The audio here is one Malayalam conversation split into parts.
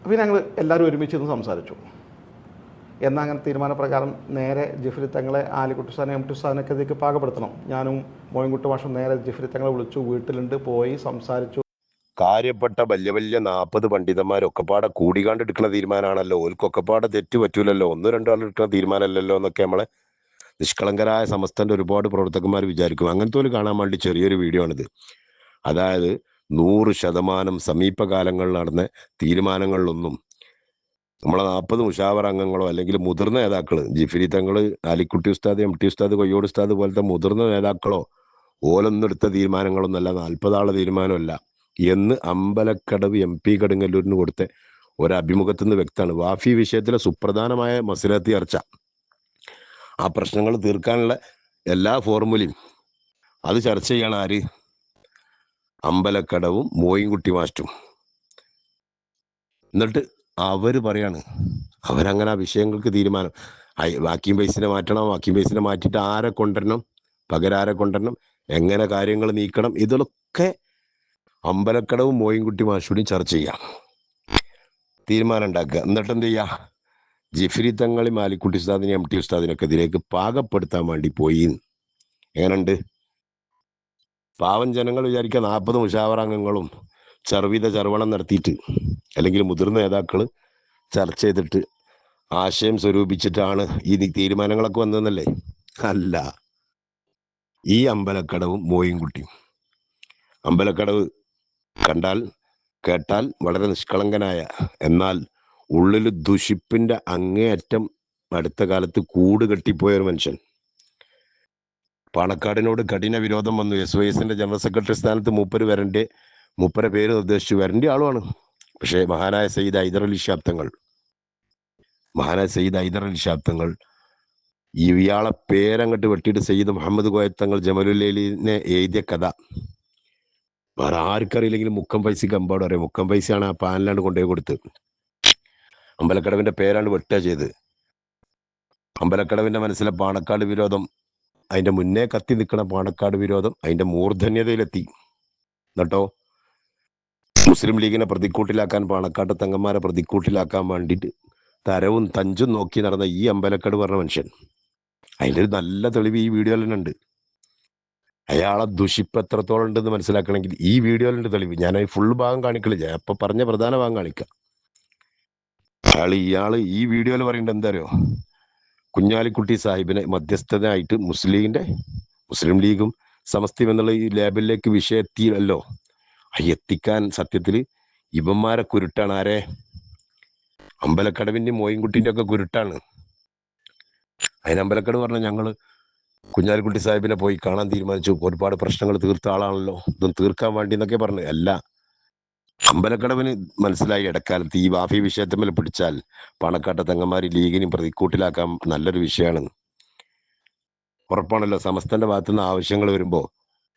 അപ്പോൾ ഞങ്ങൾ എല്ലാവരും ഒരുമിച്ച് നിന്ന് സംസാരിച്ചു. എന്നാൽ അങ്ങനെ തീരുമാനപ്രകാരം നേരെ ജിഫ്രി തങ്ങളെ ആലിക്കുട്ടി ഉസ്താദിനെ എം ടി ഉസ്താദിനൊക്കെ ഇതിലേക്ക് പാകപ്പെടുത്തണം. ഞാനും മോയിൻകുട്ടി മാഷും നേരെ ജിഫ്രി തങ്ങളെ വിളിച്ചു, വീട്ടിലുണ്ട്, പോയി സംസാരിച്ചു. കാര്യപ്പെട്ട വലിയ വലിയ 40 പണ്ഡിതന്മാരൊക്കെപ്പാടെ കൂടികാണ്ട് എടുക്കുന്ന തീരുമാനമാണല്ലോ. ഓൽക്കൊക്കെപ്പാടെ തെറ്റ് പറ്റൂലല്ലോ, 1-2 ആൾ എടുക്കുന്ന തീരുമാനമല്ലല്ലോ എന്നൊക്കെ നമ്മളെ നിഷ്കളങ്കരായ സമസ്തന്റെ ഒരുപാട് പ്രവർത്തകന്മാർ വിചാരിക്കും. അങ്ങനത്തെ ഒരു കാണാൻ വേണ്ടി ചെറിയൊരു വീഡിയോ ആണിത്. അതായത് 100% സമീപകാലങ്ങളിൽ നടന്ന തീരുമാനങ്ങളിലൊന്നും നമ്മളെ 40 മുഷാവറ അംഗങ്ങളോ അല്ലെങ്കിൽ മുതിർന്ന നേതാക്കള് ജിഫ്രി തങ്ങള്, അലിക്കുട്ടി ഉസ്താദ്, എം ടി ഉസ്താദ്, കൊയ്യോട് ഉസ്താദ് പോലത്തെ മുതിർന്ന നേതാക്കളോ ഓലൊന്നും എടുത്ത തീരുമാനങ്ങളൊന്നല്ല, 40 ആളെ തീരുമാനമല്ല എന്ന് അമ്പലക്കടവ് MP കടുങ്ങല്ലൂരിന് കൊടുത്ത ഒരഭിമുഖത്തിൽ നിന്ന് വ്യക്തമാണ്. വാഫി വിഷയത്തിലെ സുപ്രധാനമായ മസലത്ത് ചർച്ച, ആ പ്രശ്നങ്ങൾ തീർക്കാനുള്ള എല്ലാ ഫോർമുലയും അത് ചർച്ച ചെയ്യണം ആര്? അമ്പലക്കടവും മോയിൻകുട്ടി മാസ്റ്ററും. എന്നിട്ട് അവര് പറയാണ് അവരങ്ങനെ ആ വിഷയങ്ങൾക്ക് തീരുമാനം, വാക്കിംഗ് ബേസിനെ മാറ്റണം, വാക്കിംഗ് ബേസിനെ മാറ്റിയിട്ട് ആരെ കൊണ്ടുവരണം, പകരം ആരെ കൊണ്ടുവരണം, എങ്ങനെ കാര്യങ്ങൾ നീക്കണം, ഇതിലൊക്കെ അമ്പലക്കടവും മോയിൻകുട്ടി മാസ്റ്ററും ചർച്ച ചെയ്യാം, തീരുമാനം ഉണ്ടാക്കുക. എന്നിട്ട് എന്ത് ചെയ്യുക? ജിഫ്രി തങ്ങളി, മാലിക്കുട്ടി ഉസ്താദിനെ, MT ഉസ്താദിനൊക്കെ ഇതിലേക്ക് പാകപ്പെടുത്താൻ വേണ്ടി പോയി. എങ്ങനെയുണ്ട്? പാവം ജനങ്ങൾ വിചാരിക്കുക 40 മുഷാവറാംഗങ്ങളും ചർവിത ചർവണം നടത്തിയിട്ട് അല്ലെങ്കിൽ മുതിർന്ന നേതാക്കൾ ചർച്ച ചെയ്തിട്ട് ആശയം സ്വരൂപിച്ചിട്ടാണ് ഈ തീരുമാനങ്ങളൊക്കെ വന്നതെന്നല്ലേ? അല്ല. ഈ അമ്പലക്കടവും മോയിൻകുട്ടിയും, അമ്പലക്കടവ് കണ്ടാൽ കേട്ടാൽ വളരെ നിഷ്കളങ്കനായ, എന്നാൽ ഉള്ളിൽ ദുഷിപ്പിന്റെ അങ്ങേയറ്റം അടുത്ത കാലത്ത് കൂട് കെട്ടിപ്പോയ ഒരു മനുഷ്യൻ. പാണക്കാടിനോട് കഠിന വിരോധം വന്നു. SYSന്റെ ജനറൽ സെക്രട്ടറി സ്ഥാനത്ത് മൂപ്പരെ പേര് നിർദ്ദേശിച്ചു വരേണ്ട ആളുമാണ്. പക്ഷേ മഹാനായ സയ്യിദ് ഹൈദർ അലി ശാബ്ദങ്ങൾ ഇയാളെ പേരങ്ങട്ട് വെട്ടിയിട്ട് സയ്യിദ് മുഹമ്മദ് കോയത്തങ്ങൾ ജമലുല്ലൈലിനെ എഴുതിയ കഥ വേറെ ആർക്കറിയില്ലെങ്കിലും മുക്കം പൈസക്ക് അമ്പാട് അറിയാം. മുക്കം പൈസയാണ് ആ പാനലാണ് കൊണ്ടുപോയി കൊടുത്ത്. അമ്പലക്കടവിന്റെ പേരാണ് വെട്ടുക ചെയ്ത്. അമ്പലക്കടവിന്റെ മനസ്സിലെ പാണക്കാട് വിരോധം, അതിന്റെ മുന്നേ കത്തി നിൽക്കുന്ന പാണക്കാട് വിരോധം അതിന്റെ മൂർധന്യതയിലെത്തി. എന്നിട്ടോ മുസ്ലിം ലീഗിനെ പ്രതിക്കൂട്ടിലാക്കാൻ, പാണക്കാട്ട് തങ്ങന്മാരെ പ്രതിക്കൂട്ടിലാക്കാൻ വേണ്ടിയിട്ട് തരവും തഞ്ചും നോക്കി നടന്ന ഈ അമ്പലക്കട് പറഞ്ഞ മനുഷ്യൻ, അതിൻ്റെ ഒരു നല്ല തെളിവ് ഈ വീഡിയോയിൽ തന്നെ ഉണ്ട്. അയാളെ ദുഷിപ്പ് എത്രത്തോളം ഉണ്ടെന്ന് മനസ്സിലാക്കണമെങ്കിൽ ഈ വീഡിയോയിലുണ്ട് തെളിവ്. ഞാൻ ഫുൾ ഭാഗം കാണിക്കലില്ല, അപ്പൊ പറഞ്ഞ പ്രധാന ഭാഗം കാണിക്കാം. ഇയാള് ഈ വീഡിയോയിൽ പറയേണ്ടത് എന്താ അറിയോ? കുഞ്ഞാലിക്കുട്ടി സാഹിബിനെ മധ്യസ്ഥനായിട്ട് മുസ്ലിം ലീഗും സമസ്തയും എന്നുള്ള ഈ ലേബലിലേക്ക് വിഷയം എത്തിയല്ലോ. എത്തിക്കാൻ സത്യത്തിൽ ഇവന്മാരെ കുരുട്ടാണ്. ആരെ? അമ്പലക്കടവിന്റെ മോയിൻകുട്ടിന്റെ ഒക്കെ കുരുട്ടാണ്. അതിന് അമ്പലക്കടവ് പറഞ്ഞ ഞങ്ങള് കുഞ്ഞാലിക്കുട്ടി സാഹിബിനെ പോയി കാണാൻ തീരുമാനിച്ചു, ഒരുപാട് പ്രശ്നങ്ങൾ തീർത്ത ആളാണല്ലോ, ഇതും തീർക്കാൻ വേണ്ടി എന്നൊക്കെ പറഞ്ഞു. അല്ല, അമ്പലക്കടവിന് മനസ്സിലായി ഇടക്കാലത്ത് ഈ വാഫി വിഷയത്തിന്മേൽ പിടിച്ചാൽ പാണക്കാട്ടെ തങ്ങന്മാര് ലീഗിനും പ്രതിക്കൂട്ടിലാക്കാൻ നല്ലൊരു വിഷയമാണ്. ഉറപ്പാണല്ലോ. സമസ്തന്റെ ഭാഗത്തുനിന്ന് ആവശ്യങ്ങൾ വരുമ്പോ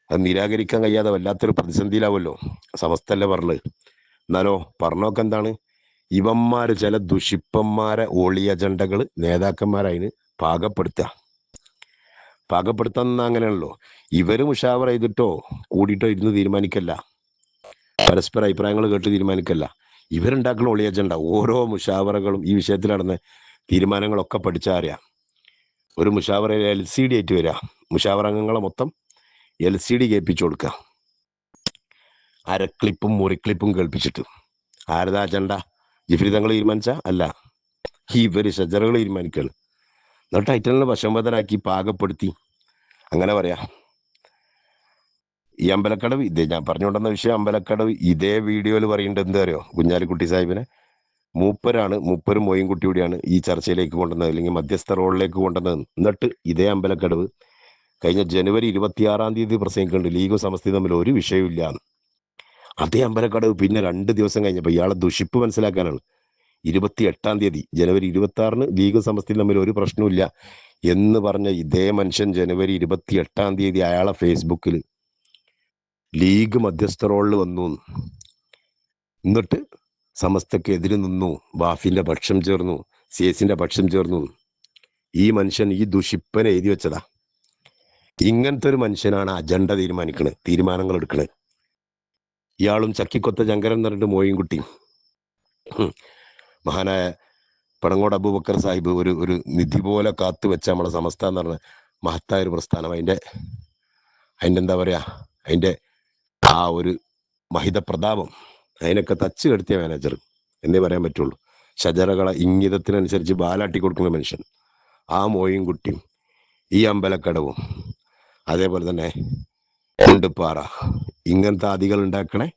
അത് നിരാകരിക്കാൻ കഴിയാതെ വല്ലാത്തൊരു പ്രതിസന്ധിയിലാവുമല്ലോ. സമസ്തല്ലേ പറഞ്ഞത്. എന്നാലോ പറഞ്ഞൊക്കെ എന്താണ്? ഇവന്മാര് ചില ദുഷിപ്പന്മാരെ ഒളി അജണ്ടകൾ നേതാക്കന്മാരതിന് പാകപ്പെടുത്താൻ അങ്ങനെയാണല്ലോ. ഇവര് മുഷാവറ ചെയ്തിട്ടോ കൂടിയിട്ടോ ഇരുന്ന് തീരുമാനിക്കല്ല, പരസ്പര അഭിപ്രായങ്ങൾ കേട്ട് തീരുമാനിക്കല്ല. ഇവരുണ്ടാക്കുന്ന ഒളി അജണ്ട, ഓരോ മുഷാവറകളും ഈ വിഷയത്തിൽ നടന്ന തീരുമാനങ്ങളൊക്കെ പഠിച്ചാൽ അറിയാം. ഒരു മുഷാവറയിൽ LCD ആയിട്ട് വരിക, മുഷാവറ അംഗങ്ങളെ മൊത്തം LCD കേൾപ്പിച്ചു കൊടുക്കുക, അരക്ലിപ്പും മുറിക്ലിപ്പും കേൾപ്പിച്ചിട്ട്. ആരതാ അജണ്ട? ജിഫ്രി തങ്ങൾ തീരുമാനിച്ച അല്ല, ഇവര് ഷജറുകൾ തീരുമാനിക്കുകയാണ്. എന്നിട്ട് ടൈറ്റലിനെ വശംവദനാക്കി പാകപ്പെടുത്തി. അങ്ങനെ പറയാ. ഈ അമ്പലക്കടവ്, ഞാൻ പറഞ്ഞുകൊണ്ടുവന്ന വിഷയം അമ്പലക്കടവ് ഇതേ വീഡിയോയിൽ പറയേണ്ടത് എന്താ അറിയോ? കുഞ്ഞാലിക്കുട്ടി സാഹിബിനെ മൂപ്പരും മോയിൻകുട്ടി കൂടിയാണ് ഈ ചർച്ചയിലേക്ക് കൊണ്ടുവന്നത്, അല്ലെങ്കിൽ മധ്യസ്ഥ റോളിലേക്ക് കൊണ്ടുവന്നത്. എന്നിട്ട് ഇതേ അമ്പലക്കടവ് കഴിഞ്ഞ ജനുവരി 26 പ്രസംഗിക്കുന്നുണ്ട്, ലീഗും സമസ്തയും തമ്മിൽ ഒരു വിഷയമില്ല. അതേ അമ്പലക്കടവ് പിന്നെ 2 ദിവസം കഴിഞ്ഞപ്പോൾ ഇയാളെ ദുഷിപ്പ് മനസ്സിലാക്കാനാണ് 28 ജനുവരി 26 ലീഗും സമസ്തയും തമ്മിൽ ഒരു പ്രശ്നമില്ല എന്ന് പറഞ്ഞ ഇതേ മനുഷ്യൻ ജനുവരി 28 അയാളെ ഫേസ്ബുക്കിൽ ലീഗ് മധ്യസ്ഥ റോളിൽ വന്നു, എന്നിട്ട് സമസ്തക്ക് എതിര് നിന്നു, വാഫിന്റെ പക്ഷം ചേർന്നു, സിഎസിന്റെ പക്ഷം ചേർന്നു. ഈ മനുഷ്യൻ ഈ ദുഷിപ്പനെ എഴുതി വെച്ചതാ. ഇങ്ങനത്തെ ഒരു മനുഷ്യനാണ് അജണ്ട തീരുമാനങ്ങൾ എടുക്കണത്. ഇയാളും ചക്കിക്കൊത്ത ശങ്കരൻ എന്ന് പറഞ്ഞിട്ട് മോയിൻകുട്ടി മഹാനായ പടങ്ങോട് അബൂബക്കർ സാഹിബ് ഒരു നിധി പോലെ കാത്തു വെച്ച നമ്മളെ സമസ്ത എന്ന് പറഞ്ഞ മഹത്തായ ഒരു പ്രസ്ഥാനം. അതിൻ്റെ എന്താ പറയുക, അതിൻ്റെ ആ ഒരു മഹിത പ്രതാപം അതിനൊക്കെ തച്ച് കെടുത്തിയ മാനേജർ എന്നേ പറയാൻ പറ്റുള്ളൂ. ഷജറകളെ ഇംഗിതത്തിനനുസരിച്ച് ബാലാട്ടി കൊടുക്കുന്ന മനുഷ്യൻ ആ മോയും കുട്ടിയും, ഈ അമ്പലക്കടവും, അതേപോലെ തന്നെ പാറ, ഇങ്ങനത്തെ ആദികൾ ഉണ്ടാക്കണേ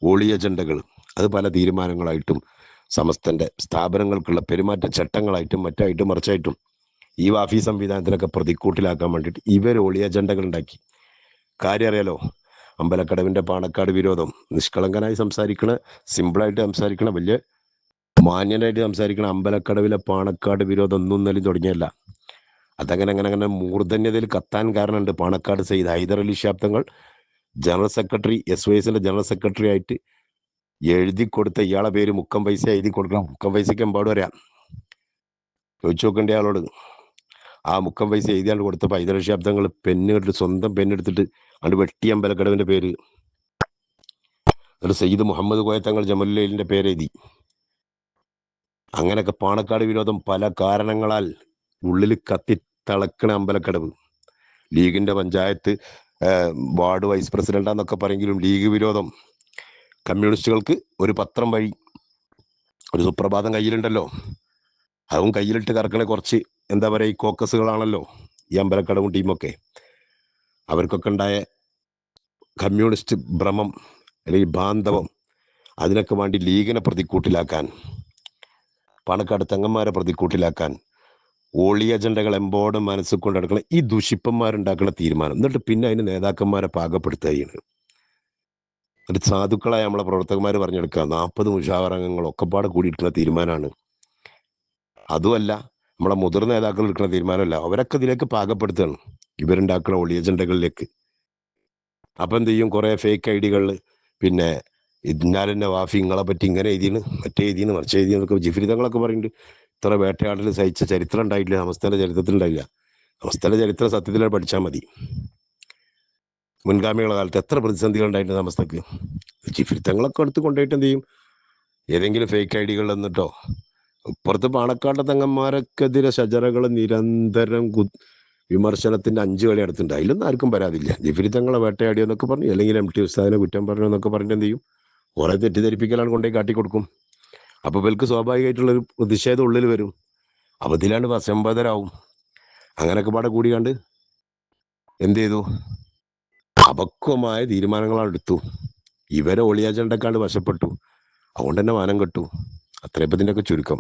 ഓളിയ അജണ്ടകൾ, അത് പല തീരുമാനങ്ങളായിട്ടും സമസ്തന്റെ സ്ഥാപനങ്ങൾക്കുള്ള പെരുമാറ്റ ചട്ടങ്ങളായിട്ടും മറ്റായിട്ടും മറിച്ചായിട്ടും ഈ വാഫി സംവിധാനത്തിനൊക്കെ പ്രതിക്കൂട്ടിലാക്കാൻ വേണ്ടിയിട്ട് ഇവർ ഒളിയ അജണ്ടകൾ ഉണ്ടാക്കി. കാര്യം അറിയാലോ, അമ്പലക്കടവിന്റെ പാണക്കാട് വിരോധം നിഷ്കളങ്കനായി സംസാരിക്കണ, സിമ്പിളായിട്ട് സംസാരിക്കണ, വലിയ മാന്യനായിട്ട് സംസാരിക്കണ അമ്പലക്കടവിലെ പാണക്കാട് വിരോധം ഒന്നും ഇന്നലെ തുടങ്ങിയല്ല. അങ്ങനെ മൂർധന്യതയിൽ കത്താൻ കാരണമുണ്ട്. പാണക്കാട് സയ്യിദ് ഹൈദർ അലി ശാബ്ദങ്ങൾ ജനറൽ സെക്രട്ടറി, SYSന്റെ ജനറൽ സെക്രട്ടറി ആയിട്ട് എഴുതി കൊടുത്ത ഇയാളെ പേര് മുക്കം പൈസ എഴുതി കൊടുക്കണം. മുക്കം പൈസക്ക് എമ്പാടും അറിയാം, ചോദിച്ചു നോക്കേണ്ട ആളോട്. ആ മുക്കം പൈസ എഴുതിയാണ്ട് കൊടുത്തപ്പോൾ ഹൈദർ അലി ശാബ്ദങ്ങൾ സ്വന്തം പെണ്ണെടുത്തിട്ട് അത് വെട്ടി അമ്പലക്കടവിന്റെ പേര്. എന്നിട്ട് സയ്യിദ് മുഹമ്മദ് കോയ തങ്ങൾ ജമലുല്ലൈലിന്റെ പേര് എഴുതി. അങ്ങനെയൊക്കെ പാണക്കാട് വിരോധം പല കാരണങ്ങളാൽ ഉള്ളിൽ കത്തി തിളക്കണ അമ്പലക്കടവ്. ലീഗിന്റെ പഞ്ചായത്ത് വാർഡ് വൈസ് പ്രസിഡന്റാന്നൊക്കെ പറയെങ്കിലും ലീഗ് വിരോധം കമ്മ്യൂണിസ്റ്റുകൾക്ക് ഒരു പത്രം വഴി ഒരു സുപ്രഭാതം കയ്യിലുണ്ടല്ലോ, അതും കയ്യിലിട്ട് കറക്കണ കുറച്ച് എന്താ പറയുക ഈ കോക്കസുകളാണല്ലോ ഈ അമ്പലക്കടവും ടീമൊക്കെ. അവർക്കൊക്കെ ഉണ്ടായ കമ്മ്യൂണിസ്റ്റ് ഭ്രമം അല്ലെങ്കിൽ ബാന്ധവം, അതിനൊക്കെ വേണ്ടി ലീഗിനെ പ്രതിക്കൂട്ടിലാക്കാൻ, പാണക്കാട് തെങ്ങന്മാരെ പ്രതിക്കൂട്ടിലാക്കാൻ ഓളി അജണ്ടകൾ എമ്പോടും മനസ്സിൽ കൊണ്ട് നടക്കുന്ന ഈ ദുഷിപ്പന്മാരുണ്ടാക്കുന്ന തീരുമാനം, എന്നിട്ട് പിന്നെ അതിന് നേതാക്കന്മാരെ പാകപ്പെടുത്തുകയാണ്. ഒരു സാധുക്കളായ നമ്മളെ പ്രവർത്തകന്മാർ പറഞ്ഞെടുക്കുക 40 മുഷാവറംഗങ്ങൾ ഒക്കെപ്പാടെ കൂടിയിട്ടുള്ള തീരുമാനമാണ്. അതുമല്ല നമ്മളെ മുതിർന്ന നേതാക്കൾ എടുക്കുന്ന തീരുമാനമല്ല, അവരൊക്കെ ഇതിലേക്ക് പാകപ്പെടുത്തുകയാണ് ഇവരുണ്ടാക്കുന്ന ഒളി അജണ്ടകളിലേക്ക്. അപ്പം എന്ത് ചെയ്യും, കുറേ ഫേക്ക് ഐഡികളിൽ പിന്നെ ഇന്നാലെന്നെ വാഫി ഇങ്ങളെ പറ്റി ഇങ്ങനെ എഴുതിയാണ്, മറ്റേ എഴുതിയാണ്, മറിച്ച് എഴുതിയെന്നൊക്കെ ജിഫ്രിതങ്ങളൊക്കെ പറയുന്നുണ്ട്. ഇത്ര വേട്ടയാടൽ സഹിച്ച ചരിത്രം ഉണ്ടായിട്ടില്ല, സമസ്തയുടെ ചരിത്രത്തിൽ ഉണ്ടായില്ല. സമസ്തയുടെ ചരിത്രം സത്യത്തിൽ പഠിച്ചാൽ മതി. മുൻഗാമികളുടെ കാലത്ത് എത്ര പ്രതിസന്ധികൾ ഉണ്ടായിട്ടുണ്ട് സമസ്തക്ക്. ജിഫ്രിത്തങ്ങളൊക്കെ എടുത്ത് കൊണ്ടുപോയിട്ട് എന്ത് ചെയ്യും, ഏതെങ്കിലും ഫേക്ക് ഐഡികൾ എന്നിട്ടോ. ഇപ്പുറത്ത് പാണക്കാട്ടെ തങ്ങന്മാർക്കെതിരെ ഷജറകൾ നിരന്തരം വിമർശനത്തിന്റെ 5 കളി നടത്തുന്നുണ്ട്. അതിലൊന്നും ആർക്കും പരാതിയില്ല. ജിഫ്രിത്തങ്ങളെ വേട്ടയാടിയെന്നൊക്കെ പറഞ്ഞു, അല്ലെങ്കിൽ MT ഉസ്താദിനെ കുറ്റം പറഞ്ഞു എന്നൊക്കെ പറഞ്ഞിട്ട് എന്ത് ചെയ്യും, കുറെ തെറ്റിദ്ധരിപ്പിക്കലാണ് കൊണ്ടുപോയി കാട്ടിക്കൊടുക്കും. അപ്പൊ ഇവർക്ക് സ്വാഭാവികമായിട്ടുള്ളൊരു പ്രതിഷേധം ഉള്ളിൽ വരും. അപ്പൊ ഇതിലാണ്ട് വശംബദരാവും. അങ്ങനെയൊക്കെ പാടെ കൂടിയാണ്ട് എന്ത് ചെയ്തു, അപക്വമായ തീരുമാനങ്ങളാണ് എടുത്തു. ഇവരെ ഒളിയാജണ്ടക്കാണ്ട് വശപ്പെട്ടു. അതുകൊണ്ട് തന്നെ മാനം കെട്ടു. അത്രയപ്പത്തിൻ്റെ ഒക്കെ ചുരുക്കം.